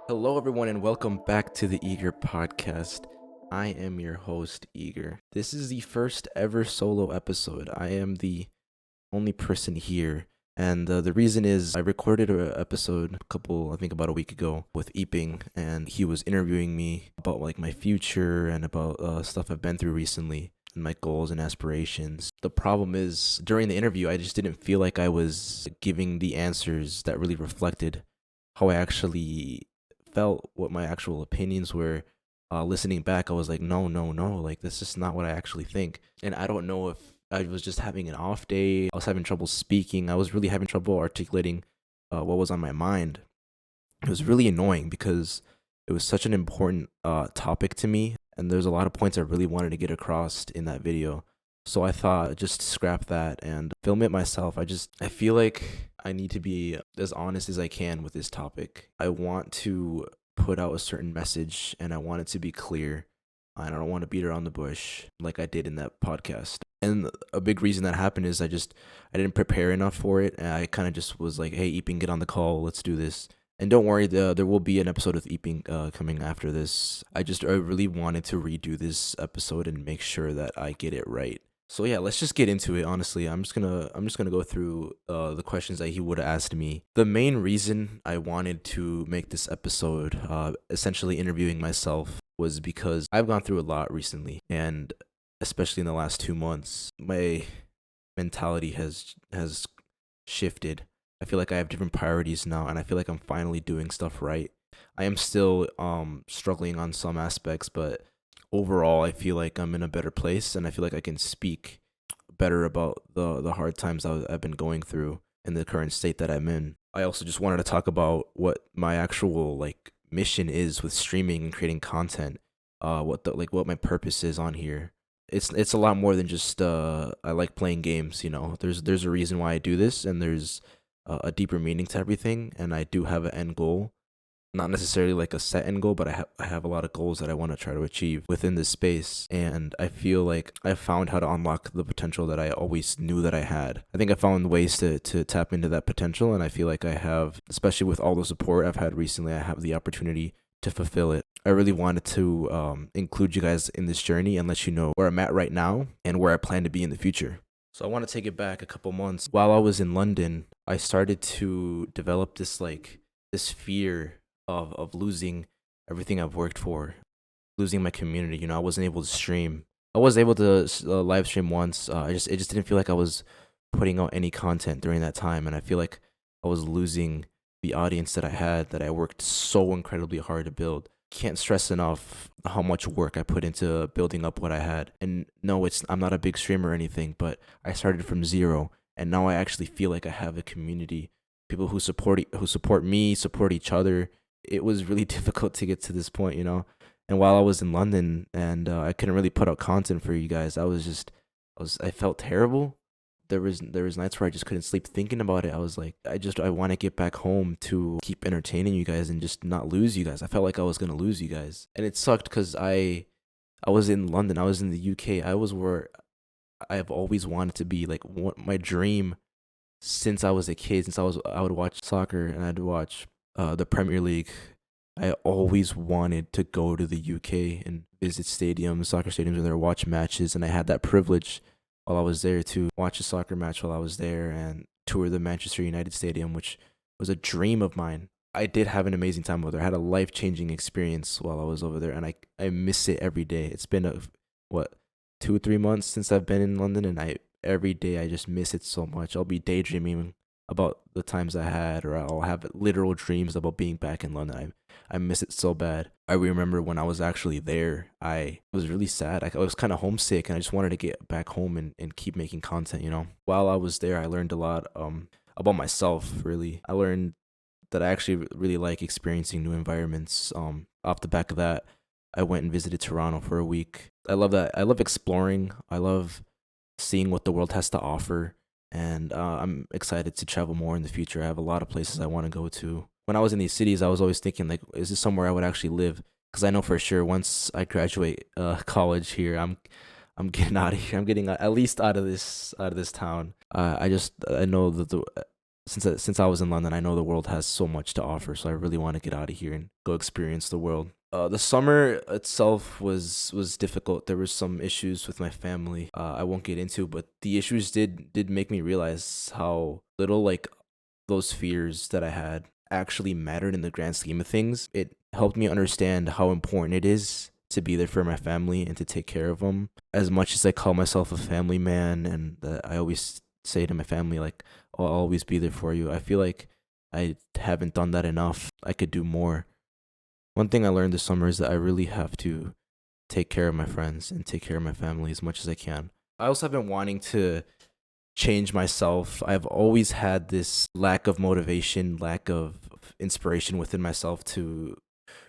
Hello, everyone, and welcome back to the Eager Podcast. I am your host, Eager. This is the first ever solo episode. I am the only person here, and the reason is I recorded an episode I think about a week ago with Eeping, and he was interviewing me about like my future and about stuff I've been through recently and my goals and aspirations. The problem is during the interview, I just didn't feel like I was giving the answers that really reflected how I actually felt, what my actual opinions were. Listening back, I was like, no, no, no, like this is not what I actually think. And I don't know if I was just having an off day. I was having trouble speaking. I was really having trouble articulating what was on my mind. It was really annoying because it was such an important topic to me, and there's a lot of points I really wanted to get across in that video. So I thought just scrap that and film it myself. I feel like I need to be as honest as I can with this topic. I want to put out a certain message and I want it to be clear. And I don't want to beat around the bush like I did in that podcast. And a big reason that happened is I didn't prepare enough for it. And I kind of just was like, hey, Eeping, get on the call. Let's do this. And don't worry, there will be an episode of Eeping coming after this. I really wanted to redo this episode and make sure that I get it right. So yeah, let's just get into it. Honestly, I'm just gonna go through the questions that he would have asked me. The main reason I wanted to make this episode, essentially interviewing myself, was because I've gone through a lot recently, and especially in the last 2 months, my mentality has shifted. I feel like I have different priorities now, and I feel like I'm finally doing stuff right. I am still struggling on some aspects, but overall, I feel like I'm in a better place, and I feel like I can speak better about the hard times I've been going through in the current state that I'm in. I also just wanted to talk about what my actual like mission is with streaming and creating content. What my purpose is on here. It's a lot more than just I like playing games. There's a reason why I do this, and there's a deeper meaning to everything, and I do have an end goal, not necessarily like a set end goal, but I have a lot of goals that I want to try to achieve within this space. And I feel like I found how to unlock the potential that I always knew that I had. I think I found ways to tap into that potential, and I feel like I have, especially with all the support I've had recently, I have the opportunity to fulfill it. I really wanted to include you guys in this journey and let you know where I'm at right now and where I plan to be in the future. So I want to take it back a couple months. While I was in London, I started to develop this fear of losing everything I've worked for, losing my community. I wasn't able to stream. I was able to live stream once. It just didn't feel like I was putting out any content during that time, and I feel like I was losing the audience that I had, that I worked so incredibly hard to build. Can't stress enough how much work I put into building up what I had. And no, I'm not a big streamer or anything, but I started from zero, and now I actually feel like I have a community, people who support me, support each other. It was really difficult to get to this point. And while I was in London and I couldn't really put out content for you guys, I felt terrible. There was nights where I just couldn't sleep thinking about it. I was like, I want to get back home to keep entertaining you guys and just not lose you guys. I felt like I was gonna lose you guys, and it sucked because I was in London, I was in the UK, I was where I have always wanted to be. Like my dream since I was a kid, I would watch soccer and I'd watch the Premier League. I always wanted to go to the UK and visit stadiums, soccer stadiums, and there watch matches, and I had that privilege while I was there to watch a soccer match while I was there and tour the Manchester United Stadium, which was a dream of mine. I did have an amazing time over there. I had a life changing experience while I was over there, and I miss it every day. It's been what 2 or 3 months since I've been in London, and I every day I just miss it so much. I'll be daydreaming about the times I had, or I'll have literal dreams about being back in London. I miss it so bad. I remember when I was actually there, I was really sad. I was kind of homesick, and I just wanted to get back home and keep making content. While I was there, I learned a lot about myself, really. I learned that I actually really like experiencing new environments. Off the back of that, I went and visited Toronto for a week. I love that. I love exploring. I love seeing what the world has to offer, and I'm excited to travel more in the future. I have a lot of places I want to go to. When I was in these cities, I was always thinking, like, is this somewhere I would actually live? Because I know for sure once I graduate college here, I'm getting out of here. I'm getting at least out of this town. I know that since I was in London, I know the world has so much to offer. So I really want to get out of here and go experience the world. The summer itself was difficult. There was some issues with my family. I won't get into, but the issues did make me realize how little like those fears that I had actually mattered in the grand scheme of things. It helped me understand how important it is to be there for my family and to take care of them. As much as I call myself a family man, and I always say to my family like, I'll always be there for you, I feel like I haven't done that enough. I could do more. One thing I learned this summer is that I really have to take care of my friends and take care of my family as much as I can. I also have been wanting to change myself. I've always had this lack of motivation, lack of inspiration within myself to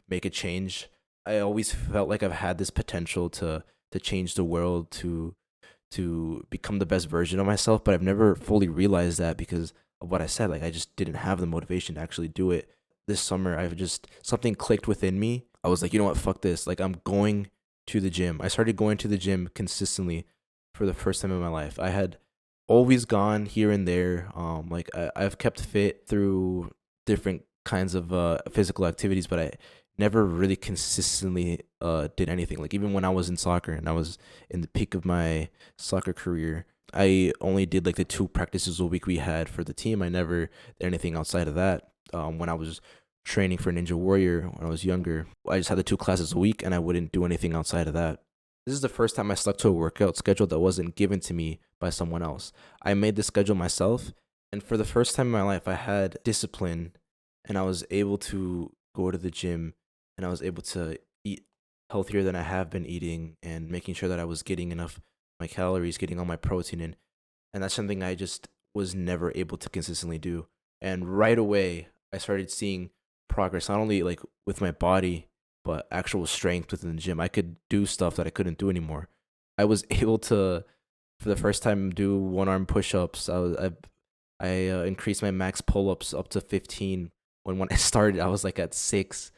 make a change. I always felt like I've had this potential to change the world, to become the best version of myself, but I've never fully realized that because of what I said. Like I just didn't have the motivation to actually do it. This summer, I've just something clicked within me. I was like, you know what, fuck this. Like I'm going to the gym. I started going to the gym consistently for the first time in my life. I had always gone here and there. I've kept fit through different kinds of physical activities, but I never really consistently did anything. Like even when I was in soccer and I was in the peak of my soccer career, I only did like the 2 practices a week we had for the team. I never did anything outside of that. When I was training for Ninja Warrior when I was younger, I just had the 2 classes a week and I wouldn't do anything outside of that. This is the first time I stuck to a workout schedule that wasn't given to me by someone else. I made the schedule myself, and for the first time in my life, I had discipline, and I was able to go to the gym, and I was able to eat healthier than I have been eating, and making sure that I was getting enough of my calories, getting all my protein in, and that's something I just was never able to consistently do. And right away, I started seeing progress, not only like with my body, but actual strength within the gym. I could do stuff that I couldn't do anymore. I was able to, for the first time, do one arm push ups. I increased my max pull ups up to 15. When I started, I was like at 6.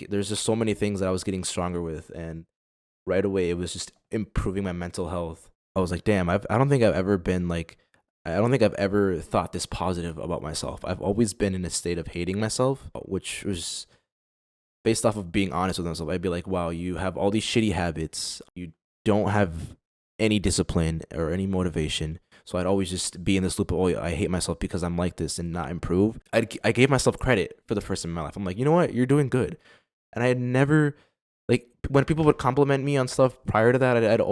There's just so many things that I was getting stronger with, and right away it was just improving my mental health. I was like, damn, I don't think I've ever been like, I don't think I've ever thought this positive about myself. I've always been in a state of hating myself, which was based off of being honest with myself. I'd be like, wow, you have all these shitty habits. You don't have any discipline or any motivation. So I'd always just be in this loop of, oh, I hate myself because I'm like this and not improve. I gave myself credit for the first time in my life. I'm like, you know what? You're doing good. And I had never, like, when people would compliment me on stuff prior to that, I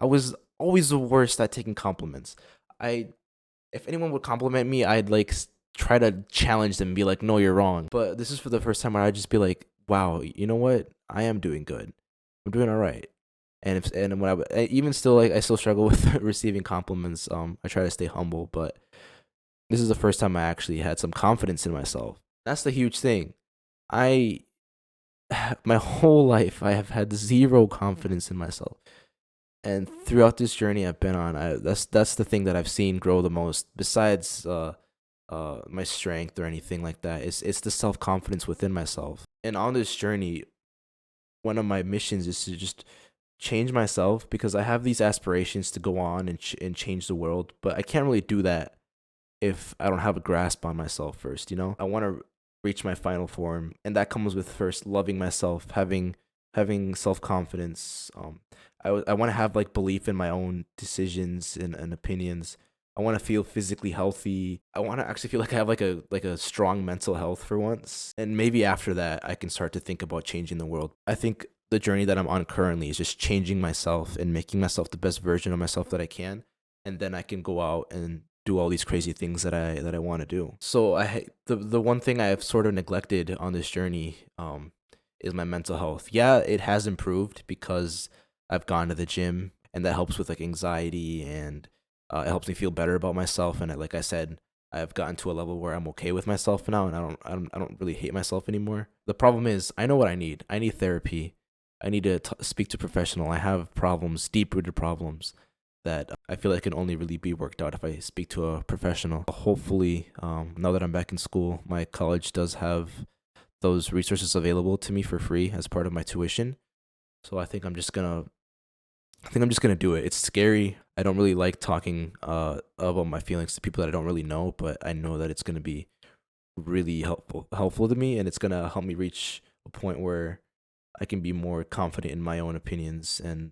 was always the worst at taking compliments. If anyone would compliment me, I'd like try to challenge them and be like, no, you're wrong. But this is for the first time where I'd just be like, wow, you know what? I am doing good. I'm doing all right. And when even still, like, I still struggle with receiving compliments. I try to stay humble, but this is the first time I actually had some confidence in myself. That's the huge thing. I My whole life I have had zero confidence in myself. And throughout this journey I've been on, that's the thing that I've seen grow the most. Besides my strength or anything like that, it's the self confidence within myself. And on this journey, one of my missions is to just change myself because I have these aspirations to go on and change the world, but I can't really do that if I don't have a grasp on myself first. I want to reach my final form, and that comes with first loving myself, having self confidence. I want to have like belief in my own decisions and opinions. I want to feel physically healthy. I want to actually feel like I have like a strong mental health for once. And maybe after that, I can start to think about changing the world. I think the journey that I'm on currently is just changing myself and making myself the best version of myself that I can. And then I can go out and do all these crazy things that I want to do. So the one thing I've sort of neglected on this journey is my mental health. Yeah, it has improved because I've gone to the gym, and that helps with like anxiety, and it helps me feel better about myself. And like I said, I've gotten to a level where I'm okay with myself now, and I don't really hate myself anymore. The problem is, I know what I need. I need therapy. I need to speak to a professional. I have problems, deep rooted problems that I feel like can only really be worked out if I speak to a professional. Hopefully, now that I'm back in school, my college does have those resources available to me for free as part of my tuition. So I think I'm just gonna I think I'm just gonna do it. It's scary. I don't really like talking about my feelings to people that I don't really know, but I know that it's gonna be really helpful to me, and it's gonna help me reach a point where I can be more confident in my own opinions and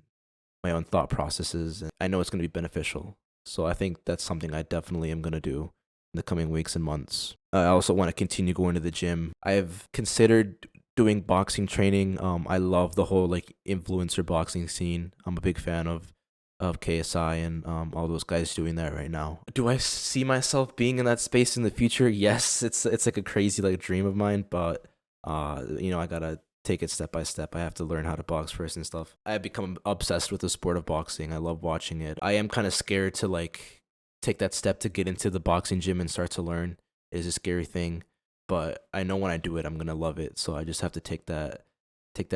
my own thought processes. And I know it's gonna be beneficial. So I think that's something I definitely am gonna do in the coming weeks and months. I also want to continue going to the gym. I've considered doing boxing training. I love the whole like influencer boxing scene. I'm a big fan of KSI and all those guys doing that right now. Do I see myself being in that space in the future? Yes, it's like a crazy like dream of mine, but I gotta take it step by step. I have to learn how to box first and stuff. I have become obsessed with the sport of boxing. I love watching it. I am kind of scared to like take that step to get into the boxing gym and start to learn. It is a scary thing, but I know when I do it, I'm gonna love it. So I just have to take that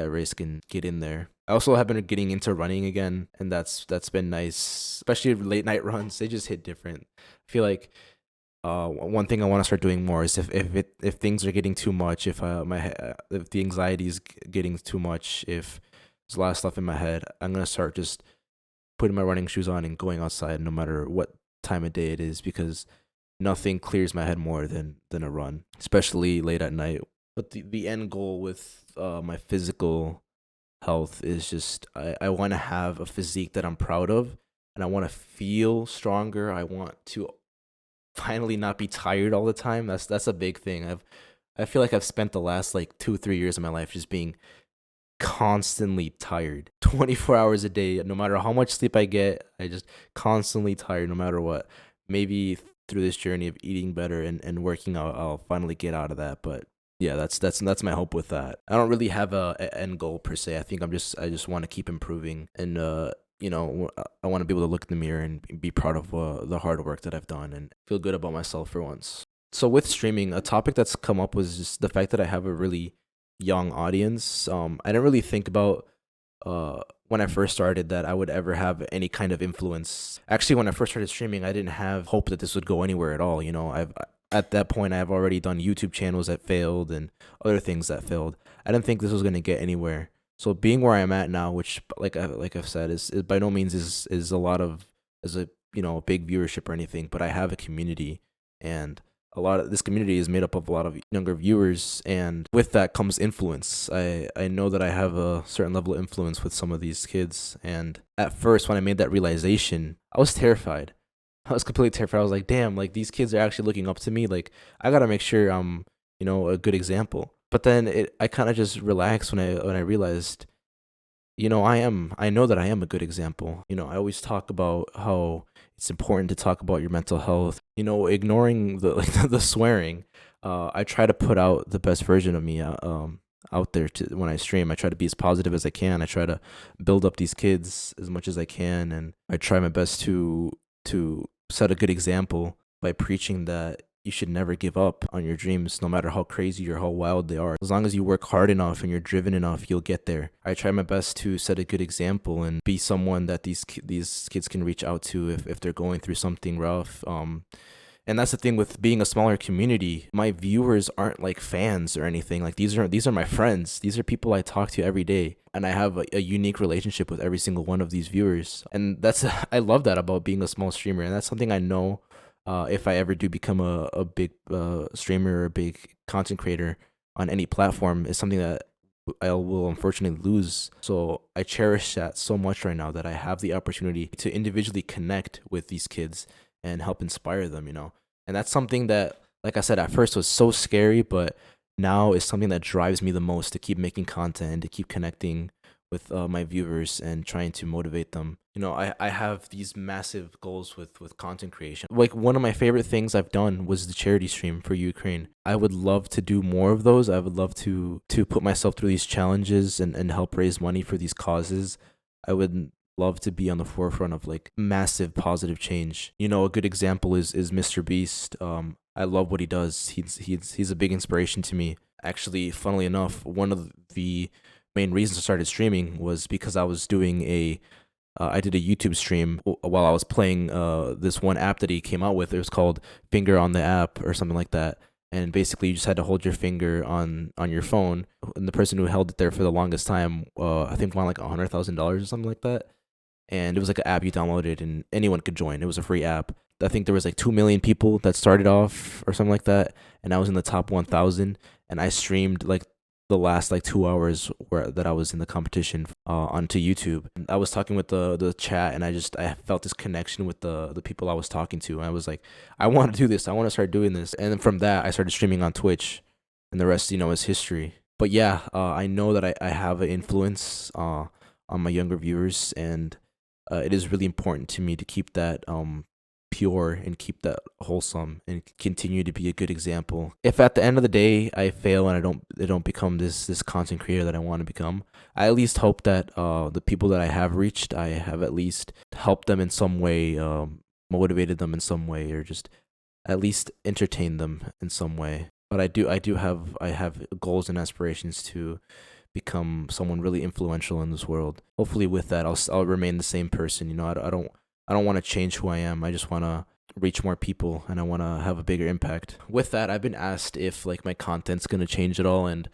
risk and get in there. I also have been getting into running again, and that's been nice, especially late night runs. They just hit different. I feel like one thing I want to start doing more is if things are getting too much, if the anxiety is getting too much, if there's a lot of stuff in my head, I'm gonna start just putting my running shoes on and going outside, no matter what time of day it is, because nothing clears my head more than a run, especially late at night. But the end goal with my physical health is just I want to have a physique that I'm proud of, and I want to feel stronger. I want to finally not be tired all the time. That's a big thing. I feel like I've spent the last like 2 3 years of my life just being constantly tired, 24 hours a day. No matter how much sleep I get, I just constantly tired no matter what. Maybe through this journey of eating better and working out, I'll finally get out of that. But yeah, that's my hope with that. I don't really have a end goal per se. I just want to keep improving, and I want to be able to look in the mirror and be proud of the hard work that I've done and feel good about myself for once. So with streaming, a topic that's come up was just the fact that I have a really young audience. I didn't really think about when I first started that I would ever have any kind of influence. Actually, when I first started streaming, I didn't have hope that this would go anywhere at all. I've at that point I've already done YouTube channels that failed and other things that failed. I didn't think this was gonna get anywhere. So being where I'm at now, which like I've said, is by no means is a lot of is a a big viewership or anything, but I have a community, and a lot of this community is made up of a lot of younger viewers, and with that comes influence. I know that I have a certain level of influence with some of these kids, and at first when I made that realization, I was terrified. I was completely terrified. I was like, damn, like these kids are actually looking up to me. Like I gotta make sure I'm a good example. But then I kind of just relaxed when I realized I know that I am a good example. I always talk about how it's important to talk about your mental health. Ignoring the like the swearing. I try to put out the best version of me out there to when I stream. I try to be as positive as I can. I try to build up these kids as much as I can, and I try my best to set a good example by preaching that you should never give up on your dreams, no matter how crazy or how wild they are. As long as you work hard enough and you're driven enough, you'll get there. I try my best to set a good example and be someone that these kids can reach out to if they're going through something rough. And that's the thing with being a smaller community. My viewers aren't like fans or anything. Like these are my friends. These are people I talk to every day, and I have a unique relationship with every single one of these viewers. And that's I love that about being a small streamer, and that's something I know. If I ever do become a big streamer or a big content creator on any platform, is something that I will unfortunately lose. So I cherish that so much right now that I have the opportunity to individually connect with these kids and help inspire them. And that's something that, like I said, at first was so scary, but now is something that drives me the most to keep making content and to keep connecting with my viewers and trying to motivate them. I have these massive goals with content creation. Like one of my favorite things I've done was the charity stream for Ukraine. I would love to do more of those. I would love to put myself through these challenges and help raise money for these causes. I would love to be on the forefront of like massive positive change. A good example is Mr. Beast. I love what he does. He's a big inspiration to me. Actually, funnily enough, one of the main reasons I started streaming was because I was doing I did a YouTube stream while I was playing this one app that he came out with. It was called Finger on the App or something like that. And basically, you just had to hold your finger on your phone. And the person who held it there for the longest time, I think, won like $100,000 or something like that. and it was like an app you downloaded and anyone could join. It was a free app. I think there was like 2 million people that started off or something like that, and I was in the top 1,000. And I streamed like the last like 2 hours where that I was in the competition onto YouTube. And I was talking with the chat, and I felt this connection with the people I was talking to. And I was like, I want to do this. I want to start doing this. And then from that, I started streaming on Twitch, and the rest, is history. But yeah, I know that I have an influence on my younger viewers, and it is really important to me to keep that pure and keep that wholesome and continue to be a good example. If at the end of the day I fail and I don't become this content creator that I want to become, I at least hope that the people that I have reached, I have at least helped them in some way, motivated them in some way, or just at least entertained them in some way. But I have goals and aspirations to become someone really influential in this world. Hopefully, with that, I'll remain the same person. I don't want to change who I am. I just want to reach more people, and I want to have a bigger impact. With that, I've been asked if like my content's gonna change at all, and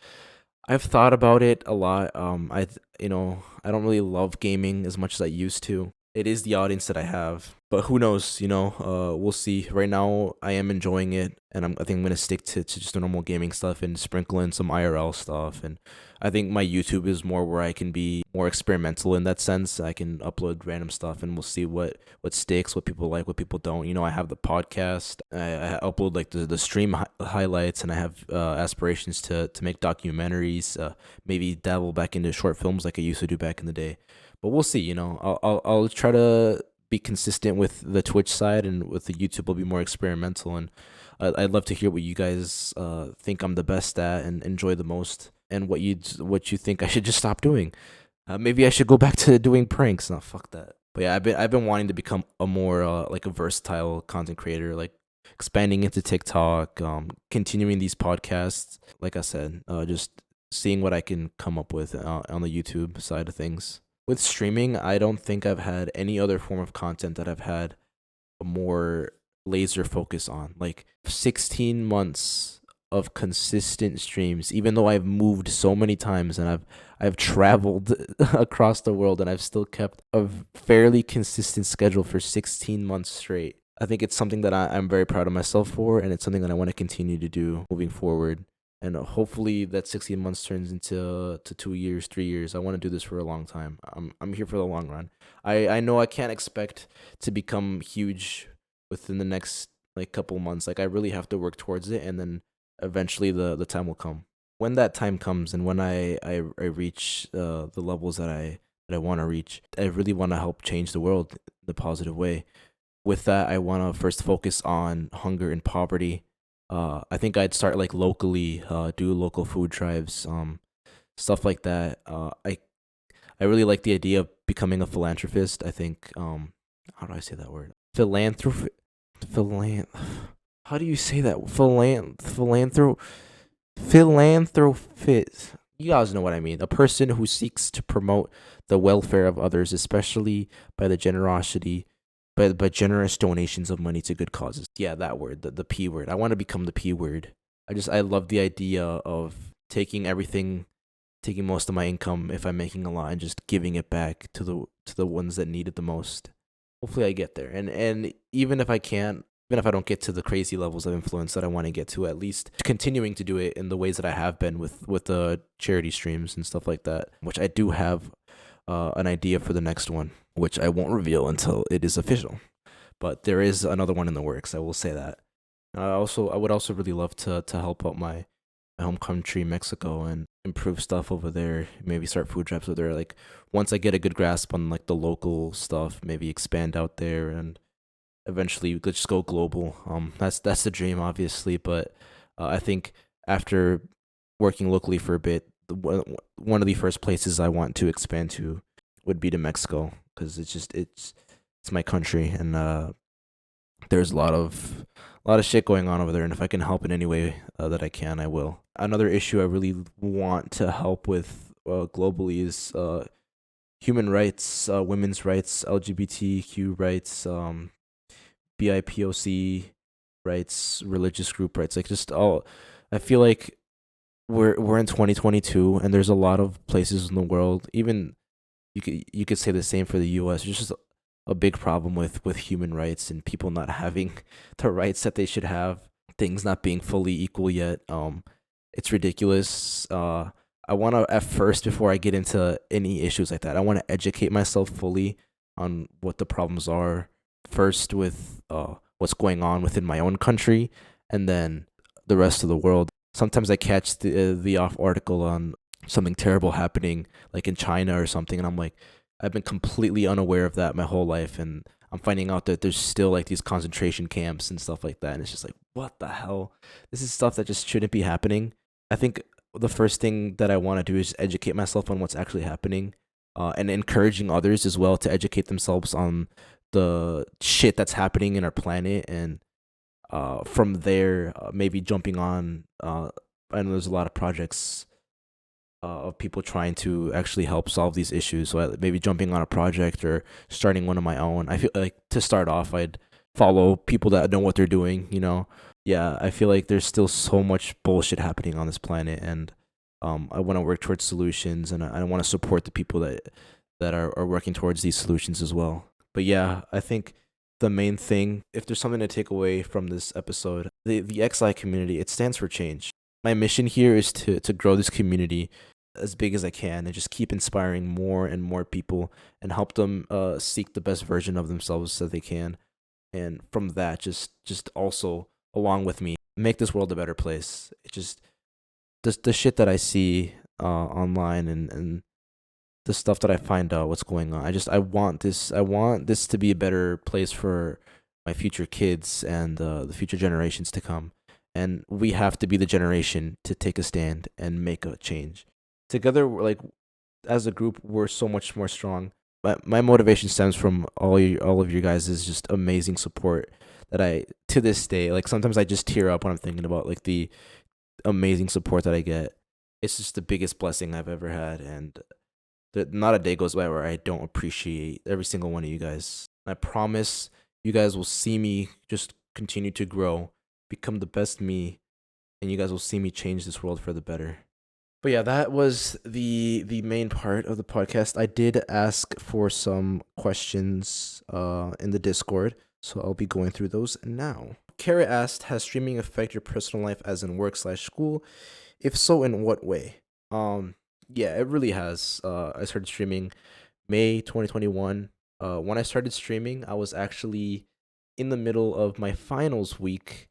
I've thought about it a lot. I don't really love gaming as much as I used to. It is the audience that I have, but who knows? We'll see. Right now, I am enjoying it, and I think I'm gonna stick to just the normal gaming stuff and sprinkle in some IRL stuff. And I think my YouTube is more where I can be more experimental in that sense. I can upload random stuff, and we'll see what sticks, what people like, what people don't. I have the podcast. I upload like the stream highlights, and I have aspirations to make documentaries. Maybe dabble back into short films like I used to do back in the day. But we'll see. I'll try to be consistent with the Twitch side, and with the YouTube, will be more experimental. And I'd love to hear what you guys think I'm the best at and enjoy the most, and what you think I should just stop doing. Maybe I should go back to doing pranks. No, fuck that. But yeah, I've been wanting to become a more like a versatile content creator, like expanding into TikTok, continuing these podcasts. Like I said, just seeing what I can come up with on the YouTube side of things. With streaming, I don't think I've had any other form of content that I've had a more laser focus on. Like 16 months of consistent streams, even though I've moved so many times, and I've traveled across the world, and I've still kept a fairly consistent schedule for 16 months straight. I think it's something that I'm very proud of myself for, and it's something that I want to continue to do moving forward. And hopefully that 16 months turns into 2 years, 3 years. I want to do this for a long time. I'm here for the long run. I know I can't expect to become huge within the next like couple months. Like I really have to work towards it, and then eventually the time will come. When that time comes, and when I reach the levels that I want to reach, I really want to help change the world in a positive way. With that, I want to first focus on hunger and poverty. I think I'd start like locally, do local food drives, stuff like that. I really like the idea of becoming a philanthropist. I think how do I say that word? Philan. How do you say that? Philanthropist. You guys know what I mean. A person who seeks to promote the welfare of others, especially by the generosity by generous donations of money to good causes. Yeah, that word, the P word. I want to become the P word. I love the idea of taking most of my income if I'm making a lot, and just giving it back to the ones that need it the most. Hopefully I get there. And even if I can't, even if I don't get to the crazy levels of influence that I want to get to, at least continuing to do it in the ways that I have been with the charity streams and stuff like that, which I do have an idea for the next one, which I won't reveal until it is official. But there is another one in the works. I will say that. I would also really love to help out my home country, Mexico, and improve stuff over there. Maybe start food drives over there. Like once I get a good grasp on like the local stuff, maybe expand out there, and eventually let's just go global. That's the dream, obviously. But I think after working locally for a bit, one of the first places I want to expand to would be to Mexico, because it's my country, and there's a lot of shit going on over there, and if I can help in any way that I can, I will. Another issue I really want to help with globally is human rights, women's rights, LGBTQ rights, BIPOC rights, religious group rights, like just all. I feel like we're in 2022, and there's a lot of places in the world, even you could say the same for the U.S. There's just a big problem with human rights and people not having the rights that they should have. Things not being fully equal yet. It's ridiculous. I want to at first before I get into any issues like that, I want to educate myself fully on what the problems are first with what's going on within my own country, and then the rest of the world. Sometimes I catch the off article on something terrible happening like in China or something, and I'm like, I've been completely unaware of that my whole life, and I'm finding out that there's still like these concentration camps and stuff like that, and it's just like, what the hell? This is stuff that just shouldn't be happening. I think the first thing that I want to do is educate myself on what's actually happening, and encouraging others as well to educate themselves on the shit that's happening in our planet, and from there, maybe jumping on. I know there's a lot of projects of people trying to actually help solve these issues. So maybe jumping on a project or starting one of my own. I feel like to start off, I'd follow people that know what they're doing. Yeah, I feel like there's still so much bullshit happening on this planet, and I want to work towards solutions, and I want to support the people that are working towards these solutions as well. But yeah, I think the main thing, if there's something to take away from this episode, the XI community, it stands for change. My mission here is to grow this community as big as I can and just keep inspiring more and more people and help them seek the best version of themselves that they can. And from that, just also along with me, make this world a better place. It just the shit that I see online, and the stuff that I find out what's going on. I want this to be a better place for my future kids and the future generations to come. And we have to be the generation to take a stand and make a change. Together, like as a group, we're so much more strong. My motivation stems from all of you guys is just amazing support that I to this day, like sometimes I just tear up when I'm thinking about like the amazing support that I get. It's just the biggest blessing I've ever had, and not a day goes by where I don't appreciate every single one of you guys. I promise you guys will see me just continue to grow, become the best me, and you guys will see me change this world for the better. But yeah, that was the main part of the podcast. I did ask for some questions in the Discord, so I'll be going through those now. Kara asked, "Has streaming affect your personal life as in work/school? If so, in what way?" Yeah, it really has. I started streaming May 2021. When I started streaming, I was actually in the middle of my finals week.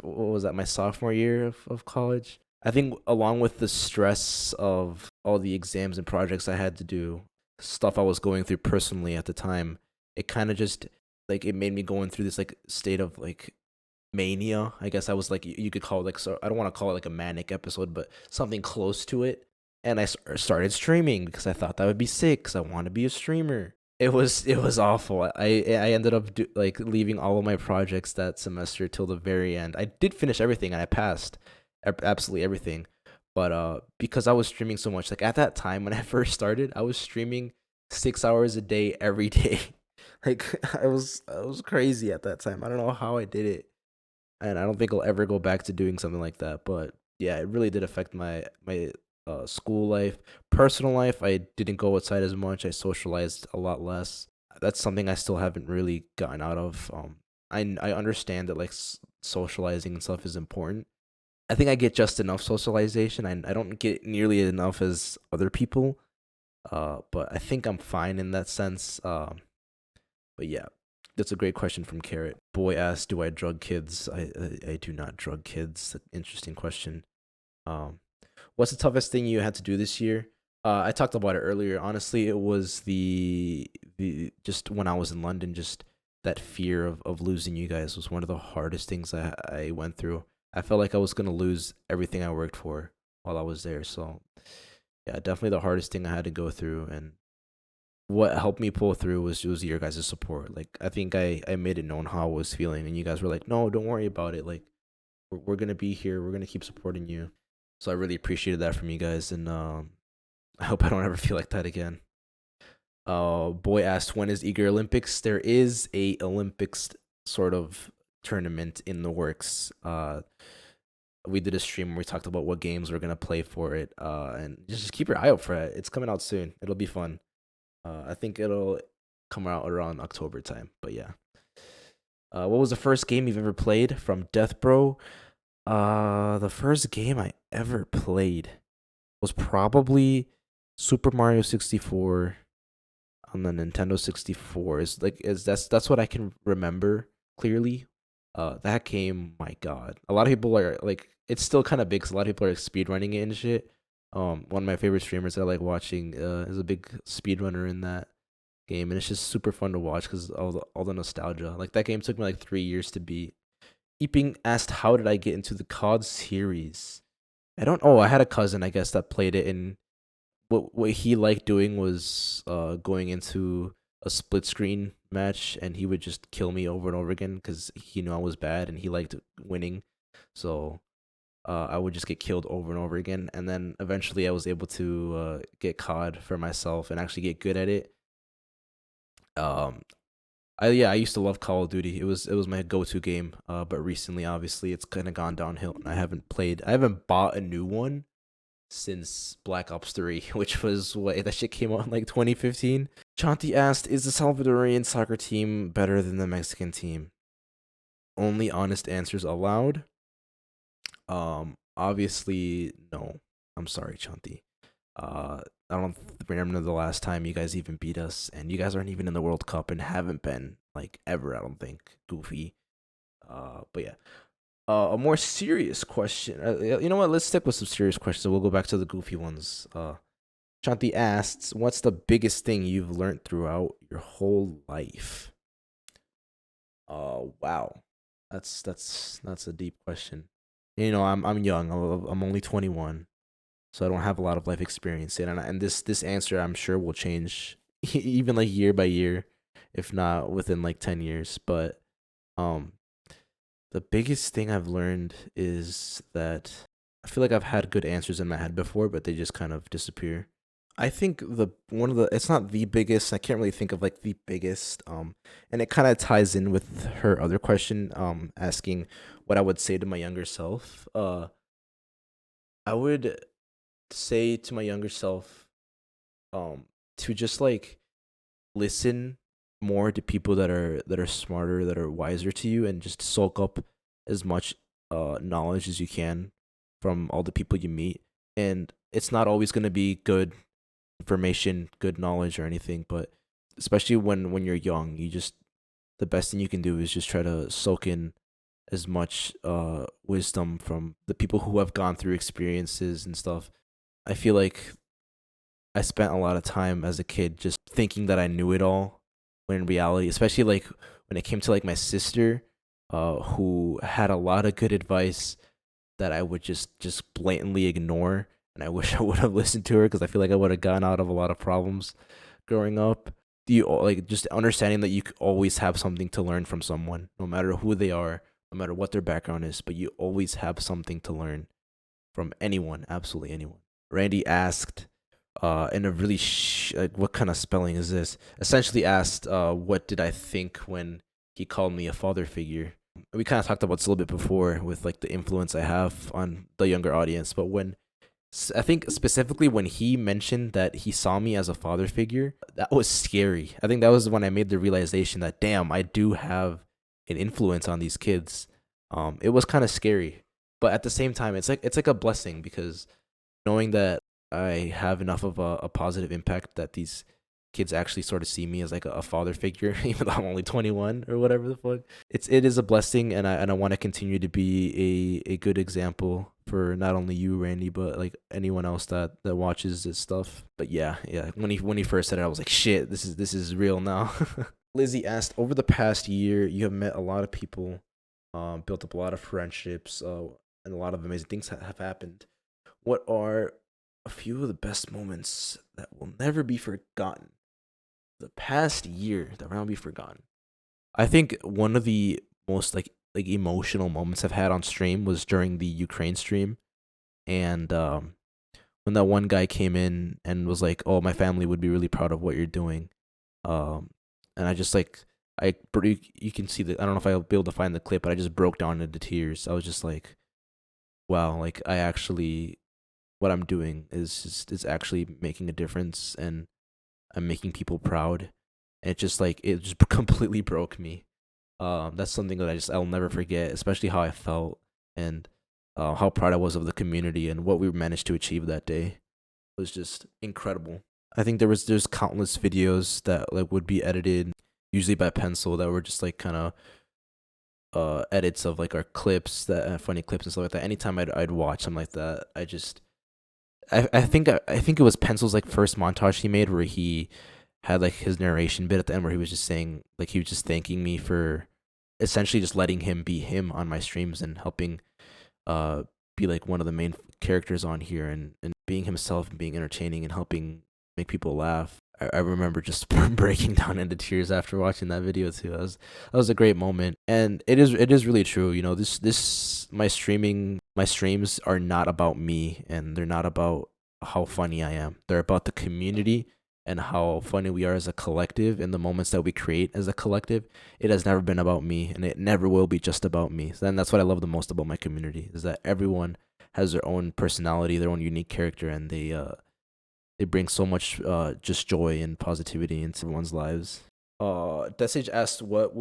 What was that? My sophomore year of college. I think along with the stress of all the exams and projects I had to do, stuff I was going through personally at the time, it kind of just like it made me going through this like state of like mania. I guess I was like you could call it like, so I don't want to call it like a manic episode, but something close to it. And I started streaming because I thought that would be sick because I want to be a streamer. It was awful. I ended up like leaving all of my projects that semester till the very end. I did finish everything and I passed absolutely everything. But because I was streaming so much, like at that time when I first started, I was streaming 6 hours a day every day. Like I was crazy at that time. I don't know how I did it, and I don't think I'll ever go back to doing something like that. But yeah, it really did affect my school life, personal life. I didn't go outside as much. I socialized a lot less. That's something I still haven't really gotten out of. I understand that like socializing and stuff is important. I think I get just enough socialization. I don't get nearly enough as other people. But I think I'm fine in that sense. But yeah, that's a great question from Carrot. Boy asked, "Do I drug kids?" I do not drug kids. Interesting question. Um, what's the toughest thing you had to do this year? I talked about it earlier. Honestly, it was the just when I was in London, just that fear of losing you guys was one of the hardest things I went through. I felt like I was gonna lose everything I worked for while I was there. So yeah, definitely the hardest thing I had to go through, and what helped me pull through was your guys' support. Like I think I made it known how I was feeling, and you guys were like, "No, don't worry about it. Like we're gonna be here. We're gonna keep supporting you." So I really appreciated that from you guys, and I hope I don't ever feel like that again. Boy asked, "When is Eager Olympics?" There is a Olympics sort of tournament in the works. We did a stream where we talked about what games we're gonna play for it. And just keep your eye out for it. It's coming out soon. It'll be fun. I think it'll come out around October time. But yeah. What was the first game you've ever played from Death Bro? The first game I ever played was probably Super Mario 64 on the Nintendo 64. Is that's what I can remember clearly. That game, my god. A lot of people are like it's still kind of big 'cause a lot of people are like, speedrunning it and shit. One of my favorite streamers I like watching is a big speedrunner in that game, and it's just super fun to watch because all the nostalgia. Like that game took me like 3 years to beat. Eeping asked, "How did I get into the COD series?" I don't. Oh, I had a cousin, I guess, that played it, and what he liked doing was going into a split screen match, and he would just kill me over and over again because he knew I was bad, and he liked winning. So I would just get killed over and over again, and then eventually I was able to get COD for myself and actually get good at it. Um, I used to love Call of Duty. It was my go-to game. But recently, obviously, it's kind of gone downhill, and I haven't bought a new one since Black Ops 3, which was what that shit came out in like 2015. Chanti asked, "Is the Salvadorian soccer team better than the Mexican team?" Only honest answers allowed. Obviously, no. I'm sorry, Chanti. I don't remember the last time you guys even beat us, and you guys aren't even in the World Cup and haven't been like ever. I don't think. Goofy. But yeah. A more serious question. You know what? Let's stick with some serious questions. We'll go back to the goofy ones. Shanti asks, "What's the biggest thing you've learned throughout your whole life?" Wow, that's a deep question. You know, I'm young. I'm only 21, so I don't have a lot of life experience. And this answer I'm sure will change even like year by year, if not within like 10 years. But um, the biggest thing I've learned is that I feel like I've had good answers in my head before, but they just kind of disappear. I think the one of the it's not the biggest. I can't really think of like the biggest. And it kind of ties in with her other question. Asking what I would say to my younger self. I would say to my younger self, to just like listen more to people that are smarter, that are wiser to you, and just soak up as much knowledge as you can from all the people you meet. And it's not always going to be good information, good knowledge or anything, but especially when you're young, you just the best thing you can do is just try to soak in as much wisdom from the people who have gone through experiences and stuff. I feel like I spent a lot of time as a kid just thinking that I knew it all, when in reality, especially like when it came to like my sister, who had a lot of good advice that I would just blatantly ignore, and I wish I would have listened to her because I feel like I would have gotten out of a lot of problems growing up. Like just understanding that you could always have something to learn from someone, no matter who they are, no matter what their background is, but you always have something to learn from anyone, absolutely anyone. Randy asked, in a really like, what kind of spelling is this? Essentially asked, what did I think when he called me a father figure? We kind of talked about this a little bit before with like the influence I have on the younger audience, but I think specifically when he mentioned that he saw me as a father figure, that was scary. I think that was when I made the realization that damn, I do have an influence on these kids. It was kind of scary, but at the same time, it's like a blessing because knowing that I have enough of a positive impact that these kids actually sort of see me as like a father figure, even though I'm only 21 or whatever the fuck. It is a blessing, and I want to continue to be a good example for not only you, Randy, but like anyone else that watches this stuff. But yeah. When he first said it, I was like, shit, this is real now. Lizzie asked, over the past year, you have met a lot of people, built up a lot of friendships, and a lot of amazing things have happened. What are a few of the best moments that will never be forgotten? The past year that will not be forgotten. I think one of the most like emotional moments I've had on stream was during the Ukraine stream, and when that one guy came in and was like, "Oh, my family would be really proud of what you're doing," um, and I just like you can see that I don't know if I'll be able to find the clip, but I just broke down into tears. I was just like, "Wow!" Like I actually what I'm doing is actually making a difference, and I'm making people proud. And it just completely broke me. That's something that I'll never forget, especially how I felt and how proud I was of the community and what we managed to achieve that day. It was just incredible. I think there's countless videos that like would be edited usually by pencil that were just like kind of edits of like our clips that funny clips and stuff like that. Anytime I'd watch something like that, I think it was Pencil's like first montage he made where he had like his narration bit at the end where he was just saying like he was just thanking me for essentially just letting him be him on my streams and helping uh be like one of the main characters on here and being himself and being entertaining and helping make people laugh. I remember just breaking down into tears after watching that video too. That was a great moment, and it is really true. You know, this my streams are not about me, and they're not about how funny I am. They're about the community and how funny we are as a collective and the moments that we create as a collective. It has never been about me, and it never will be just about me. So then that's what I love the most about my community is that everyone has their own personality, their own unique character, and they bring so much just joy and positivity into everyone's lives. Desage asked what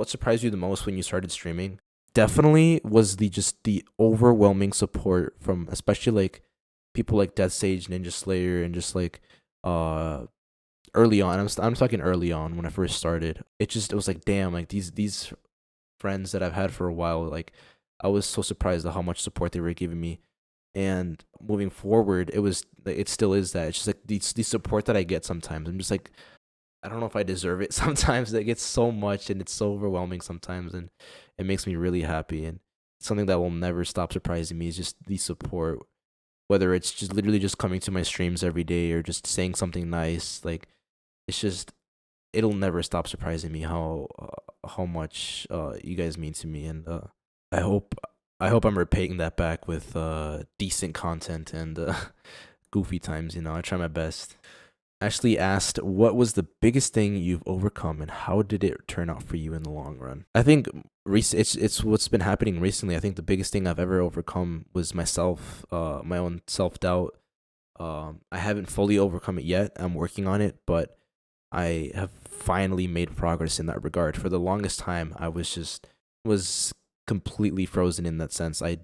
surprised you the most when you started streaming? Definitely was the overwhelming support from especially like people like Death Sage, Ninja Slayer, and just like uh early on. I'm talking early on when I first started. It was like damn, like these friends that I've had for a while. Like I was so surprised at how much support they were giving me. And moving forward, it still is that. It's just like the support that I get sometimes. I'm just like I don't know if I deserve it. Sometimes it gets so much and it's so overwhelming sometimes, and it makes me really happy. And something that will never stop surprising me is just the support, whether it's just literally just coming to my streams every day or just saying something nice. Like it's just it'll never stop surprising me how much you guys mean to me, and I hope I hope I'm repaying that back with decent content and goofy times. You know, I try my best. Ashley asked, "What was the biggest thing you've overcome, and how did it turn out for you in the long run?" I think it's what's been happening recently. I think the biggest thing I've ever overcome was myself, my own self doubt. I haven't fully overcome it yet. I'm working on it, but I have finally made progress in that regard. For the longest time, I was completely frozen in that sense. I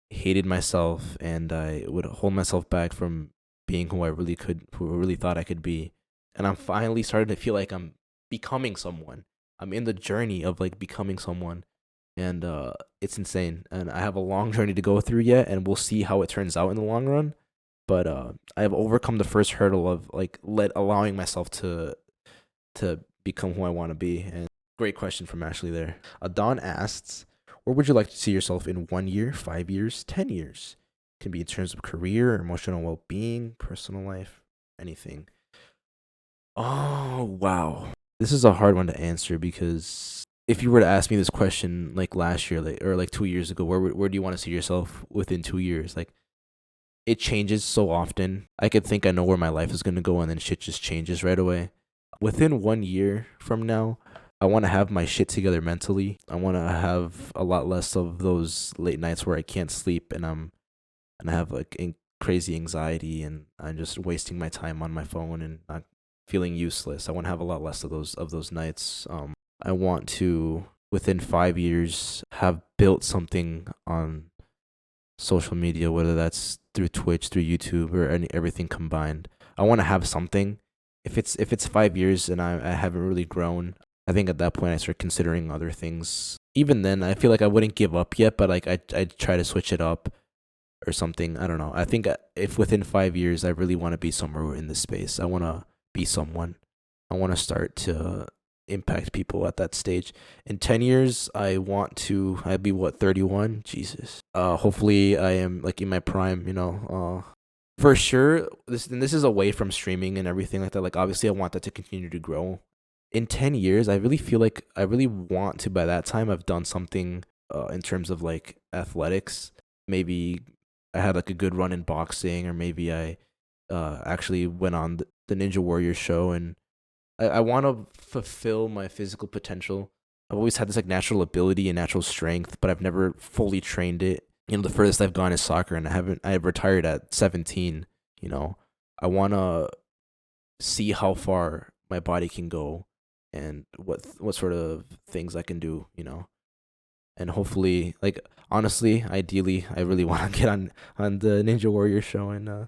hated myself and I would hold myself back from being who I really thought I could be. And I'm finally starting to feel like I'm becoming someone. I'm in the journey of like becoming someone, and it's insane. And I have a long journey to go through yet, and we'll see how it turns out in the long run. But I have overcome the first hurdle of like allowing myself to become who I want to be. And great question from Ashley there. Don asks, where would you like to see yourself in 1 year, 5 years, 10 years? Can be in terms of career, emotional well being, personal life, anything. Oh wow. This is a hard one to answer because if you were to ask me this question like last year, like or like 2 years ago, where do you want to see yourself within 2 years? Like it changes so often. I could think I know where my life is gonna go and then shit just changes right away. Within 1 year from now, I want to have my shit together mentally. I want to have a lot less of those late nights where I can't sleep and I have like crazy anxiety and I'm just wasting my time on my phone and not feeling useless. I want to have a lot less of those nights. I want to within 5 years have built something on social media, whether that's through Twitch, through YouTube, or everything combined. I want to have something. If it's 5 years and I haven't really grown, I think at that point I start considering other things. Even then, I feel like I wouldn't give up yet, but like I'd try to switch it up or something. I don't know. I think if within 5 years I really want to be somewhere in this space, I want to be someone. I want to start to impact people at that stage. In 10 years, I'd be what, 31? Jesus. Hopefully I am like in my prime, you know. For sure, this is away from streaming and everything like that. Like obviously I want that to continue to grow. In 10 years, I really feel like I really want to by that time I've done something in terms of like athletics. Maybe I had like a good run in boxing, or maybe I actually went on the Ninja Warrior show, and I want to fulfill my physical potential. I've always had this like natural ability and natural strength, but I've never fully trained it. You know, the furthest I've gone is soccer, and I retired at 17. You know, I want to see how far my body can go and what sort of things I can do, and hopefully, like, honestly, ideally, I really want to get on the Ninja Warrior show and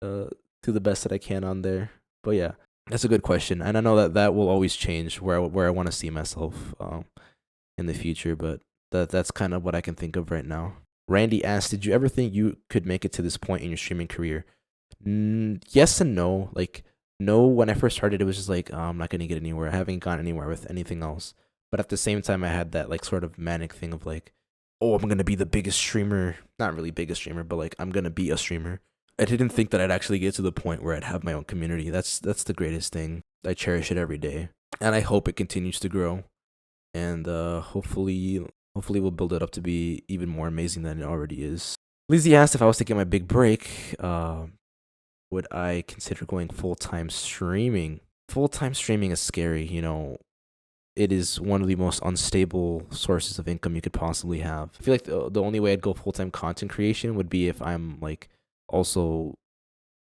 do the best that I can on there. But yeah, that's a good question, and I know that will always change where I want to see myself in the future, but that's kind of what I can think of right now. Randy asked, "Did you ever think you could make it to this point in your streaming career?" Yes and no. Like, no, when I first started, it was just like, I'm not gonna get anywhere. I haven't gone anywhere with anything else. But at the same time, I had that like sort of manic thing of like, oh, I'm gonna be the biggest streamer. Not really biggest streamer, but like I'm gonna be a streamer. I didn't think that I'd actually get to the point where I'd have my own community. That's the greatest thing. I cherish it every day, and I hope it continues to grow. And hopefully we'll build it up to be even more amazing than it already is. Lizzie asked if I was taking my big break. Would I consider going full-time streaming? Full-time streaming is scary, It is one of the most unstable sources of income you could possibly have. I feel like the only way I'd go full-time content creation would be if I'm like also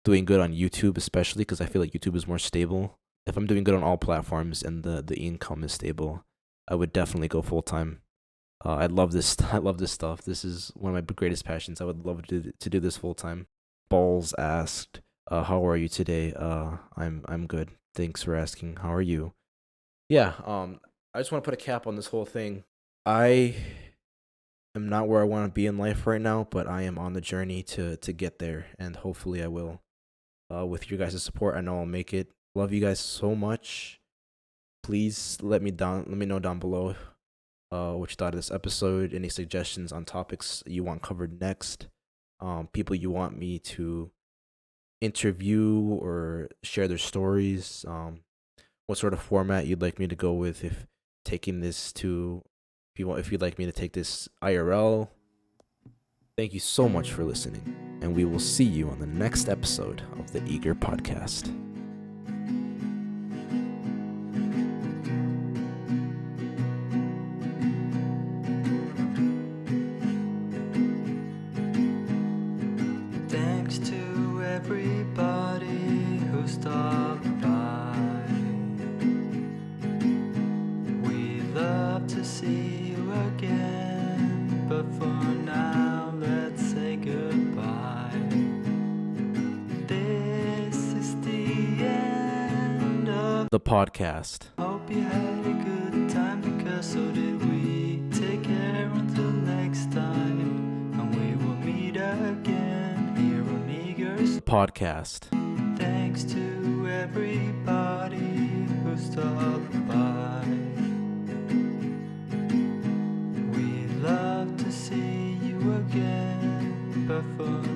doing good on YouTube, especially because I feel like YouTube is more stable. If I'm doing good on all platforms and the income is stable, I would definitely go full-time. I love this. I love this stuff. This is one of my greatest passions. I would love to do this full-time. Balls asked, "How are you today?" I'm good. Thanks for asking. How are you? Yeah. I just want to put a cap on this whole thing. I am not where I want to be in life right now, but I am on the journey to get there, and hopefully I will. With your guys' support, I know I'll make it. Love you guys so much. Please let me know down below what you thought of this episode, any suggestions on topics you want covered next, people you want me to interview or share their stories, what sort of format you'd like me to go with if taking this to if you'd like me to take this IRL. Thank you so much for listening, and we will see you on the next episode of the Eager Podcast. Thanks to everybody who stopped by. We love to see you again, but for now, let's say goodbye. This is the end of The podcast. Hope you had a good time, because so did we. Take care until next time, and we will meet again here on Eager's Podcast. Thanks to everybody who stopped by. We love to see you again, but for